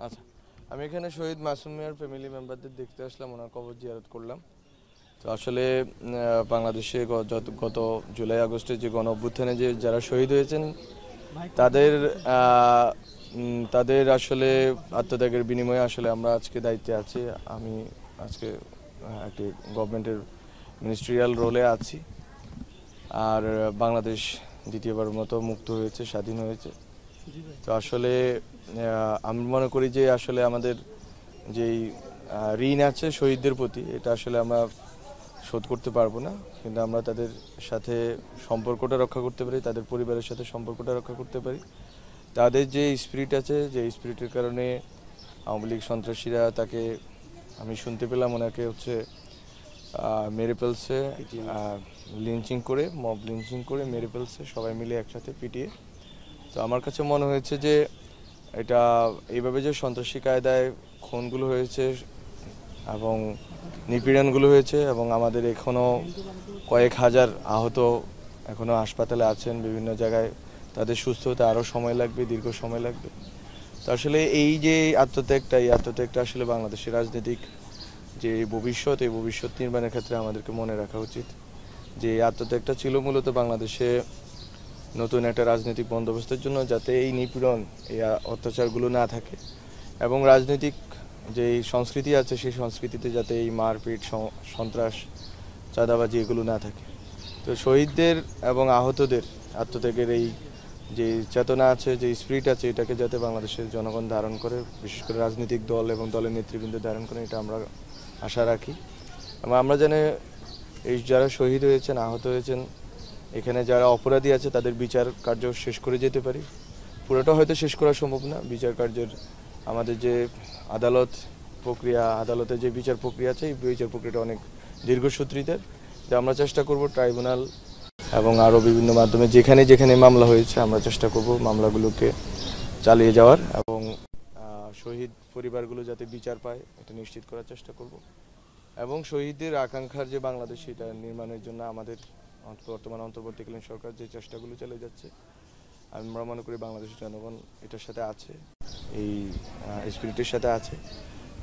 আচ্ছা, আমি এখানে শহীদ মাসুম মিয়ার ফ্যামিলি মেম্বারদের দেখতে আসলাম, ওনার কবর জিয়ারত করলাম। তো আসলে বাংলাদেশে গত জুলাই আগস্টে যে গণ অভ্যুত্থানে যে যারা শহীদ হয়েছেন তাদের তাদের আসলে আত্মত্যাগের বিনিময়ে আসলে আমরা আজকে দায়িত্বে আছি। আমি আজকে একটি গভর্নমেন্টের মিনিস্ট্রিয়াল রোলে আছি। আর বাংলাদেশ দ্বিতীয়বার মতো মুক্ত হয়েছে, স্বাধীন হয়েছে। তো আসলে আমি মনে করি যে আসলে আমাদের যেই ঋণ আছে শহীদদের প্রতি, এটা আসলে আমরা শোধ করতে পারবো না, কিন্তু আমরা তাদের সাথে সম্পর্কটা রক্ষা করতে পারি, তাদের পরিবারের সাথে সম্পর্কটা রক্ষা করতে পারি। তাদের যে স্পিরিট আছে, যে স্পিরিটের কারণে আওয়ামী লীগ সন্ত্রাসীরা তাকে, আমি শুনতে পেলাম ওনাকে হচ্ছে মেরে ফেলছে, লিঞ্চিং করে, মব লিঞ্চিং করে মেরে ফেলছে, সবাই মিলে একসাথে পিটিয়ে। তো আমার কাছে মনে হয়েছে যে এটা এইভাবে যে সন্ত্রাসী কায়দায় খুনগুলো হয়েছে এবং নিপীড়নগুলো হয়েছে এবং আমাদের এখনও কয়েক হাজার আহত এখনও হাসপাতালে আছেন, বিভিন্ন জায়গায় তাদের সুস্থ হতে আরও সময় লাগবে, দীর্ঘ সময় লাগবে। তো আসলে এই যে আত্মত্যাগটা আসলে বাংলাদেশের রাজনৈতিক যে ভবিষ্যৎ, এই ভবিষ্যৎ নির্মাণের ক্ষেত্রে আমাদেরকে মনে রাখা উচিত যে এই আত্মত্যাগটা ছিল মূলত বাংলাদেশে নতুন একটা রাজনৈতিক বন্দোবস্তের জন্য, যাতে এই নিপীড়ন, এই অত্যাচারগুলো না থাকে এবং রাজনৈতিক যে সংস্কৃতি আছে সেই সংস্কৃতিতে যাতে এই মারপিট, সন্ত্রাস, চাঁদাবাজি এগুলো না থাকে। তো শহীদদের এবং আহতদের আত্মত্যাগের এই যে চেতনা আছে, যে স্পিরিট আছে, এটাকে যাতে বাংলাদেশের জনগণ ধারণ করে, বিশেষ করে রাজনৈতিক দল এবং দলের নেতৃবৃন্দ ধারণ করে, এটা আমরা আশা রাখি। এবং আমরা জানি এই যারা শহীদ হয়েছেন, আহত হয়েছেন, এখানে যারা অপরাধী আছে তাদের বিচার কার্য শেষ করে যেতে পারি। পুরোটা হয়তো শেষ করা সম্ভব না, বিচার কার্যের আমাদের যে আদালতের যে বিচার প্রক্রিয়া আছে, এই বিচার প্রক্রিয়াটা অনেক দীর্ঘসূত্রিতার। যে আমরা চেষ্টা করব ট্রাইব্যুনাল এবং আরও বিভিন্ন মাধ্যমে যেখানে যেখানে মামলা হয়েছে আমরা চেষ্টা করব মামলাগুলোকে চালিয়ে যাওয়ার এবং শহীদ পরিবারগুলো যাতে বিচার পায় এটা নিশ্চিত করার চেষ্টা করব। এবং শহীদদের আকাঙ্ক্ষার যে বাংলাদেশ, এটা নির্মাণের জন্য আমাদের বর্তমান অন্তর্বর্তীকালীন সরকার যে চেষ্টাগুলো চালিয়ে যাচ্ছে, আমরা মনে করি বাংলাদেশের জনগণ এটার সাথে আছে, এই স্পিরিটের সাথে আছে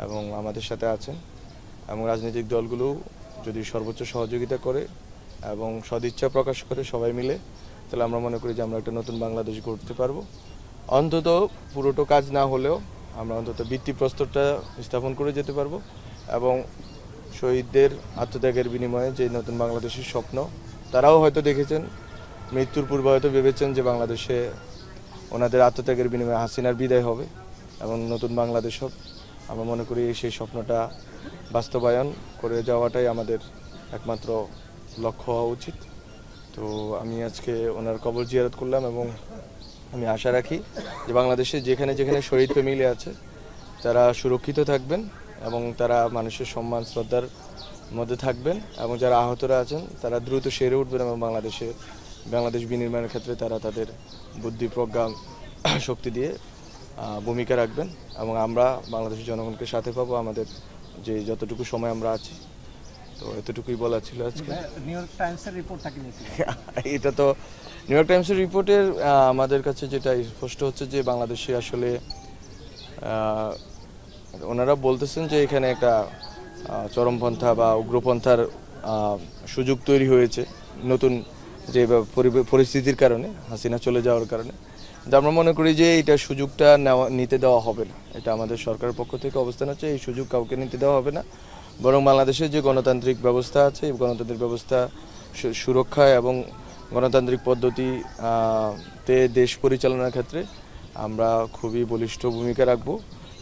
এবং আমাদের সাথে আছে। এবং রাজনৈতিক দলগুলো যদি সর্বোচ্চ সহযোগিতা করে এবং সদিচ্ছা প্রকাশ করে সবাই মিলে, তাহলে আমরা মনে করি যে আমরা একটা নতুন বাংলাদেশ গড়তে পারবো। অন্তত পুরোটো কাজ না হলেও আমরা অন্তত ভিত্তিপ্রস্তরটা স্থাপন করে যেতে পারবো এবং শহীদদের আত্মত্যাগের বিনিময়ে যে নতুন বাংলাদেশের স্বপ্ন, তারাও হয়তো দেখেছেন, মৃত্যুর পূর্বে হয়তো ভেবেছেন যে বাংলাদেশে ওনাদের আত্মত্যাগের বিনিময়ে হাসিনার বিদায় হবে এবং নতুন বাংলাদেশ হবে। আমরা মনে করি সেই স্বপ্নটা বাস্তবায়ন করে যাওয়াটাই আমাদের একমাত্র লক্ষ্য হওয়া উচিত। তো আমি আজকে ওনার কবর জিয়ারত করলাম এবং আমি আশা রাখি যে বাংলাদেশে যেখানে যেখানে শহীদ ফ্যামিলি আছে তারা সুরক্ষিত থাকবেন এবং তারা মানুষের সম্মান শ্রদ্ধার মধ্যে থাকবেন এবং যারা আহতরা আছেন তারা দ্রুত সেরে উঠবেন এবং বাংলাদেশ বিনির্মাণের ক্ষেত্রে তারা তাদের বুদ্ধি, প্রজ্ঞা, শক্তি দিয়ে ভূমিকা রাখবেন এবং আমরা বাংলাদেশের জনগণকে সাথে পাবো আমাদের যে যতটুকু সময় আমরা আছি। তো এতটুকুই বলা ছিল আজকে। নিউ ইয়র্ক টাইমসের রিপোর্টটা কি এটা তো নিউ ইয়র্ক টাইমসের রিপোর্টের আমাদের কাছে যেটা স্পষ্ট হচ্ছে যে বাংলাদেশে আসলে ওনারা বলতেছেন যে এখানে একটা চরমপন্থা বা উগ্রপন্থার সুযোগ তৈরি হয়েছে নতুন যে পরিস্থিতির কারণে, হাসিনা চলে যাওয়ার কারণে। আমরা মনে করি যে এটা সুযোগটা নিতে দেওয়া হবে না। এটা আমাদের সরকারের পক্ষ থেকে অবস্থান আছে, এই সুযোগ কাউকে নিতে দেওয়া হবে না। বরং বাংলাদেশের যে গণতান্ত্রিক ব্যবস্থা আছে, এই গণতান্ত্রিক ব্যবস্থা সুরক্ষা এবং গণতান্ত্রিক পদ্ধতিতে দেশ পরিচালনার ক্ষেত্রে আমরা খুবই বলিষ্ঠ ভূমিকা রাখবো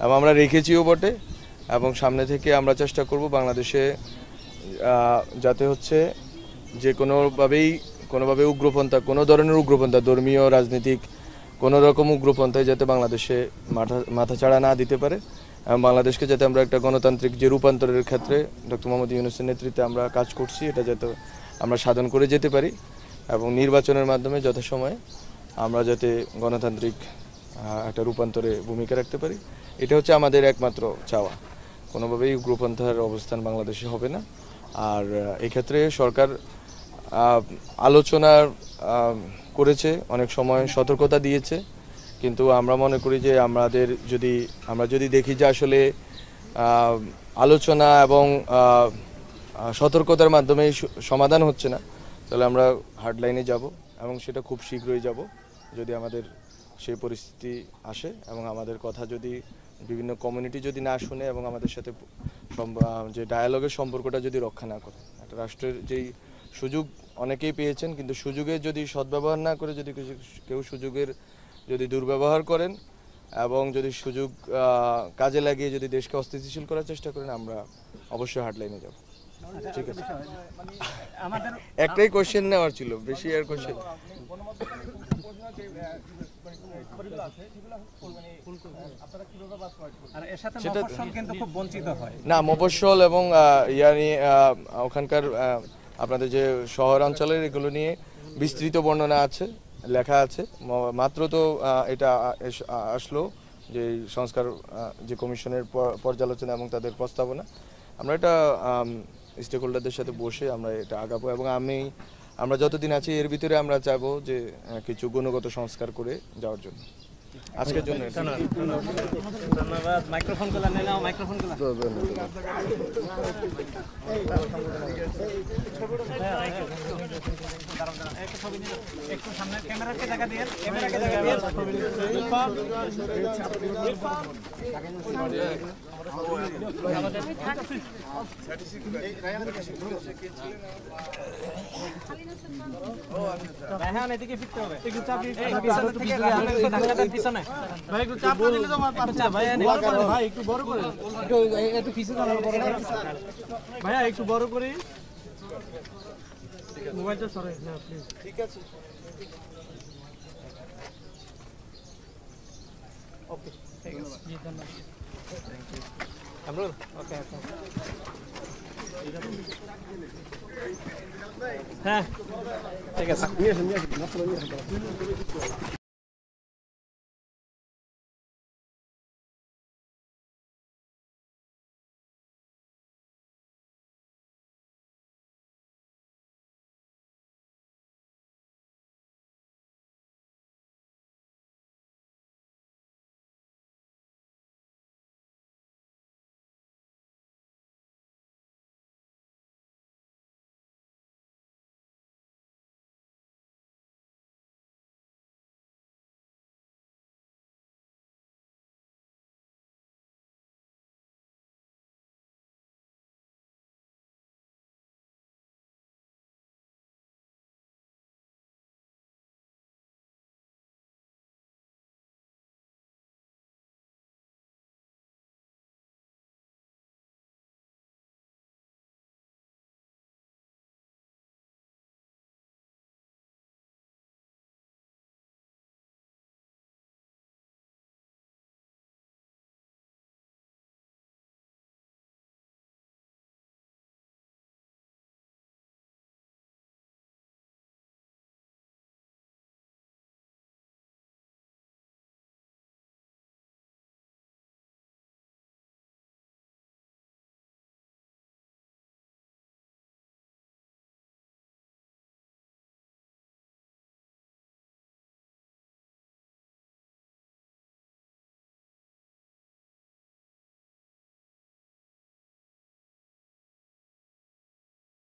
এবং আমরা রেখেছিও বটে। এবং সামনে থেকে আমরা চেষ্টা করব বাংলাদেশে যাতে হচ্ছে যে কোনোভাবে উগ্রপন্থা, কোনো ধরনের উগ্রপন্থা, ধর্মীয়, রাজনৈতিক কোনো রকম উগ্রপন্থায় যাতে বাংলাদেশে মাথাচাড়া না দিতে পারে এবং বাংলাদেশকে যাতে আমরা একটা গণতান্ত্রিক যে রূপান্তরের ক্ষেত্রে ডক্টর মোহাম্মদ ইউনূসের নেতৃত্বে আমরা কাজ করছি, এটা যাতে আমরা সাধন করে যেতে পারি এবং নির্বাচনের মাধ্যমে যথাসময়ে আমরা যাতে গণতান্ত্রিক একটা রূপান্তরে ভূমিকা রাখতে পারি, এটা হচ্ছে আমাদের একমাত্র চাওয়া। কোনোভাবেই উগ্রপন্থার অবস্থান বাংলাদেশে হবে না। আর এক্ষেত্রে সরকার আলোচনা করেছে, অনেক সময় সতর্কতা দিয়েছে কিন্তু আমরা মনে করি যে আমরা যদি দেখি যে আসলে আলোচনা এবং সতর্কতার মাধ্যমে সমাধান হচ্ছে না, তাহলে আমরা হার্ড লাইনে যাব এবং সেটা খুব শীঘ্রই যাব যদি আমাদের সেই পরিস্থিতি আসে এবং আমাদের কথা যদি বিভিন্ন কমিউনিটি যদি না শুনে এবং আমাদের সাথে যে ডায়ালগের সম্পর্কটা যদি রক্ষা না করে। একটা রাষ্ট্রের যেই সুযোগ অনেকেই পেয়েছেন, কিন্তু সুযোগের যদি সদ্ব্যবহার না করে যদি কেউ সুযোগের যদি দুর্ব্যবহার করেন এবং যদি সুযোগ কাজে লাগিয়ে যদি দেশকে অস্থিতিশীল করার চেষ্টা করেন, আমরা অবশ্যই হার্ড লাইনে যাব। ঠিক আছে, আমাদের একটাই কোশ্চেন নেওয়ার ছিল, বেশি আর কোশ্চেন আর এর সাথে সেটা- মফস্বল কিন্তু খুব বঞ্চিত হয়। না, মফস্বল এবং ওখানকার আপনাদের যে শহর অঞ্চলের এগুলো নিয়ে বিস্তৃত বর্ণনা আছে, লেখা আছে। মাত্র তো এটা আসলো যে সংস্কার যে কমিশনের পর্যালোচনা এবং তাদের প্রস্তাবনা, আমরা এটা স্টেক হোল্ডারদের সাথে বসে আমরা এটা আগাবো এবং আমরা যতদিন আছি এর ভিতরে আমরা চাইবো যে কিছু গুণগত সংস্কার করে যাওয়ার জন্য। আজকের জন্য এটা। ধন্যবাদ। মাইক্রোফোন গুলো নিয়ে নাও, মাইক্রোফোন গুলো। একটু ছবি নিন, একটু সামনে ক্যামেরাকে জায়গা দিয়ে, ক্যামেরাকে জায়গা দিয়ে ছবি রায়হান এদিকে ফিরতে হবে। একটু চাপ দিয়ে পিছনে থেকে রায়হানের ধাক্কাটা পিছনে। ভাই একটু চাপ না দিলে তো বাচ্চা ভাই ভাই একটু বড় করে। একটু পিছনে দাঁড়াও, বড় করে। ভাইয়া একটু বড় করে মোবাইলটা সরাই না প্লিজ। ঠিক আছে। ওকে, ঠিক আছে। জি ধন্যবাদ। আমরুল, ওকে ওকে। হ্যাঁ, ঠিক আছে।